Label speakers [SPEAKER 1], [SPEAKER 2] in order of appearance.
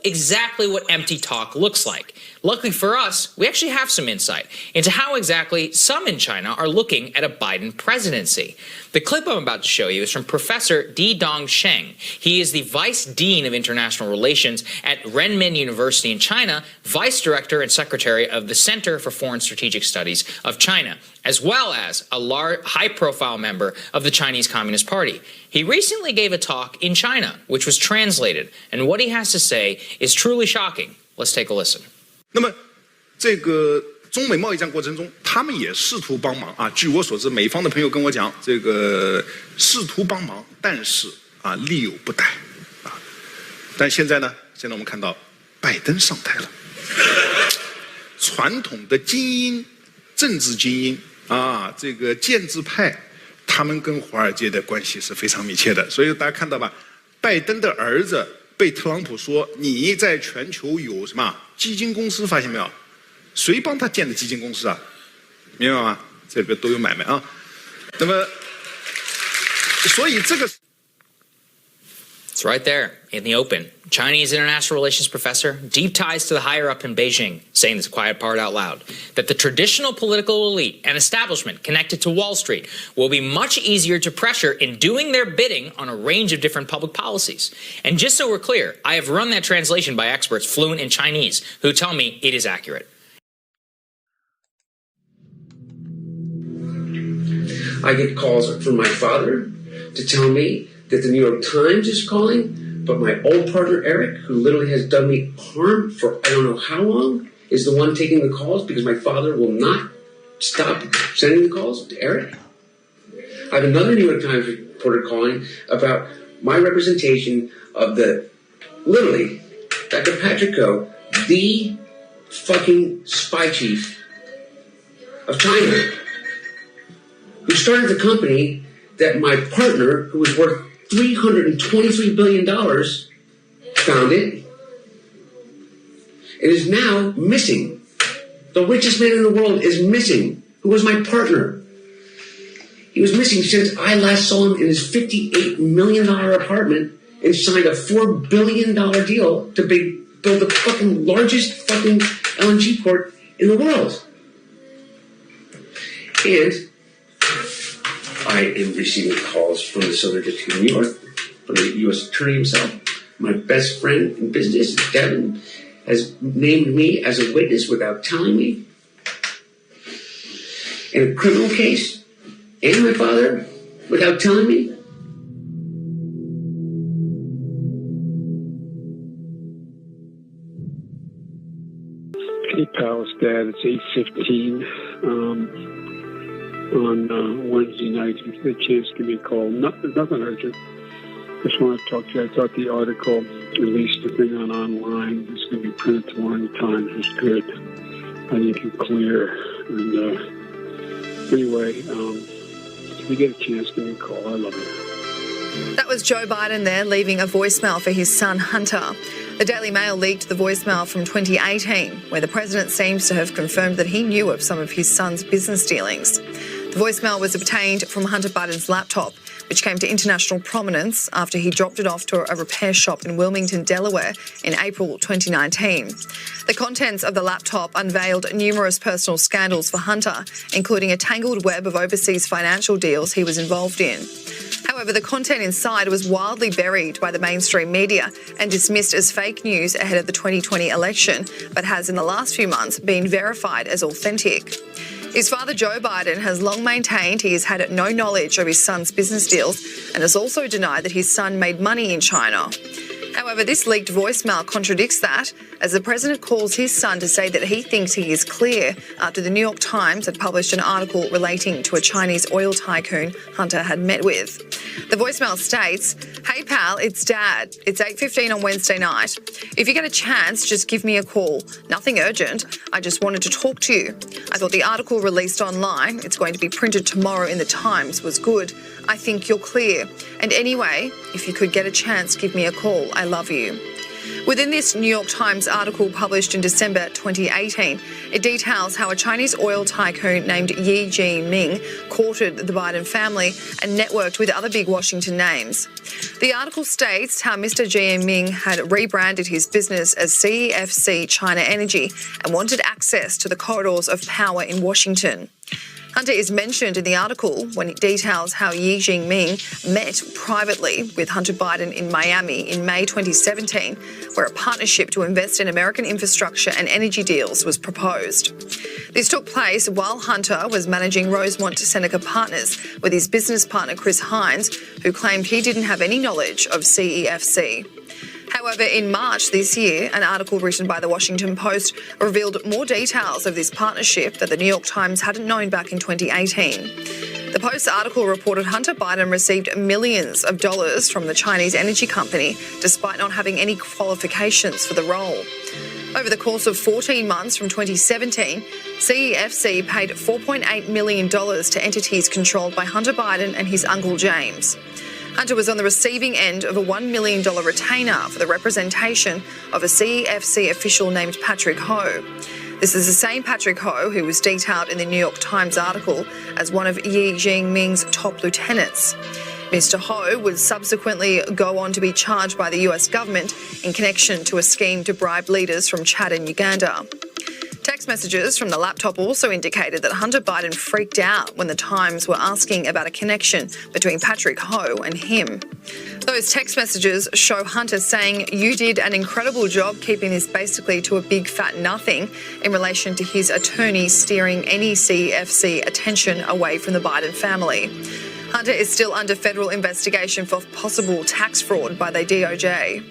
[SPEAKER 1] exactly what empty talk looks like. Luckily for us, we actually have some insight into how exactly some in China are looking at a Biden presidency. The clip I'm about to show you is from Professor Di-Dong Sheng. He is the Vice Dean of International Relations at Renmin University in China, Vice Director and Secretary of the Center for Foreign Strategic Studies of China, as well as a high-profile member of the Chinese Communist Party. He recently gave a talk in China, which was translated, and what he has to say is truly shocking. Let's take a listen.
[SPEAKER 2] 那么，这个中美贸易战过程中，他们也试图帮忙啊。据我所知，美方的朋友跟我讲，这个试图帮忙，但是啊力有不逮啊。但现在呢，现在我们看到拜登上台了，传统的精英、政治精英啊，这个建制派，他们跟华尔街的关系是非常密切的。所以大家看到吧，拜登的儿子被特朗普说你在全球有什么基金公司，发现没有？谁帮他建的基金公司啊？明白吗？这里边都有买卖啊。那么，所以这个。
[SPEAKER 1] It's right there in the open. Chinese international relations professor, deep ties to the higher up in Beijing, saying this quiet part out loud, that the traditional political elite and establishment connected to Wall Street will be much easier to pressure in doing their bidding on a range of different public policies. And just so we're clear, I have run that translation by experts fluent in Chinese who tell me it is accurate.
[SPEAKER 3] I get calls from my father to tell me that the New York Times is calling, but my old partner, Eric, who literally has done me harm for I don't know how long, is the one taking the calls because my father will not stop sending the calls to Eric. I have another New York Times reporter calling about my representation of literally, Dr. Patrick Koh, the fucking spy chief of China, who started the company that my partner, who was worth $323 billion, founded. It is now missing. The richest man in the world is missing, who was my partner. He was missing since I last saw him in his $58 million apartment and signed a $4 billion deal to build the fucking largest fucking LNG port in the world. And I am receiving calls from the Southern District of New York, from the U.S. Attorney himself. My best friend in business, Devin, has named me as a witness without telling me in a criminal case, and my father without telling me.
[SPEAKER 4] Hey, pals, Dad, it's 8:15. On Wednesday night, if you get a chance, give me a call. Nothing urgent. Just want to talk to you. I thought the article, at least the thing online, is going to be printed tomorrow in the Times, was good. I think it's clear. And anyway, if you get a chance, give me a call. I love you.
[SPEAKER 5] That was Joe Biden there, leaving a voicemail for his son, Hunter. The Daily Mail leaked the voicemail from 2018, where the president seems to have confirmed that he knew of some of his son's business dealings. The voicemail was obtained from Hunter Biden's laptop, which came to international prominence after he dropped it off to a repair shop in Wilmington, Delaware in April 2019. The contents of the laptop unveiled numerous personal scandals for Hunter, including a tangled web of overseas financial deals he was involved in. However, the content inside was wildly buried by the mainstream media and dismissed as fake news ahead of the 2020 election, but has in the last few months been verified as authentic. His father, Joe Biden, has long maintained he has had no knowledge of his son's business deals and has also denied that his son made money in China. However, this leaked voicemail contradicts that, as the president calls his son to say that he thinks he is clear after the New York Times had published an article relating to a Chinese oil tycoon Hunter had met with. The voicemail states, "Hey pal, it's Dad. It's 8:15 on Wednesday night. If you get a chance, just give me a call. Nothing urgent. I just wanted to talk to you. I thought the article released online, it's going to be printed tomorrow in the Times, was good. I think you're clear. And anyway, if you could get a chance, give me a call. I love you." Within this New York Times article published in December 2018, it details how a Chinese oil tycoon named Ye Jianming courted the Biden family and networked with other big Washington names. The article states how Mr. Jianming had rebranded his business as CEFC China Energy and wanted access to the corridors of power in Washington. Hunter is mentioned in the article when it details how Ye Jianming met privately with Hunter Biden in Miami in May 2017, where a partnership to invest in American infrastructure and energy deals was proposed. This took place while Hunter was managing Rosemont Seneca Partners with his business partner Chris Hines, who claimed he didn't have any knowledge of CEFC. However, in March this year, an article written by the Washington Post revealed more details of this partnership that the New York Times hadn't known back in 2018. The Post article reported Hunter Biden received millions of dollars from the Chinese energy company, despite not having any qualifications for the role. Over the course of 14 months from 2017, CEFC paid $4.8 million to entities controlled by Hunter Biden and his uncle James. Hunter was on the receiving end of a $1 million retainer for the representation of a CEFC official named Patrick Ho. This is the same Patrick Ho who was detailed in the New York Times article as one of Ye Jianming's top lieutenants. Mr. Ho would subsequently go on to be charged by the US government in connection to a scheme to bribe leaders from Chad and Uganda. Text messages from the laptop also indicated that Hunter Biden freaked out when the Times were asking about a connection between Patrick Ho and him. Those text messages show Hunter saying, "You did an incredible job keeping this basically to a big fat nothing," in relation to his attorney steering any CEFC attention away from the Biden family. Hunter is still under federal investigation for possible tax fraud by the DOJ.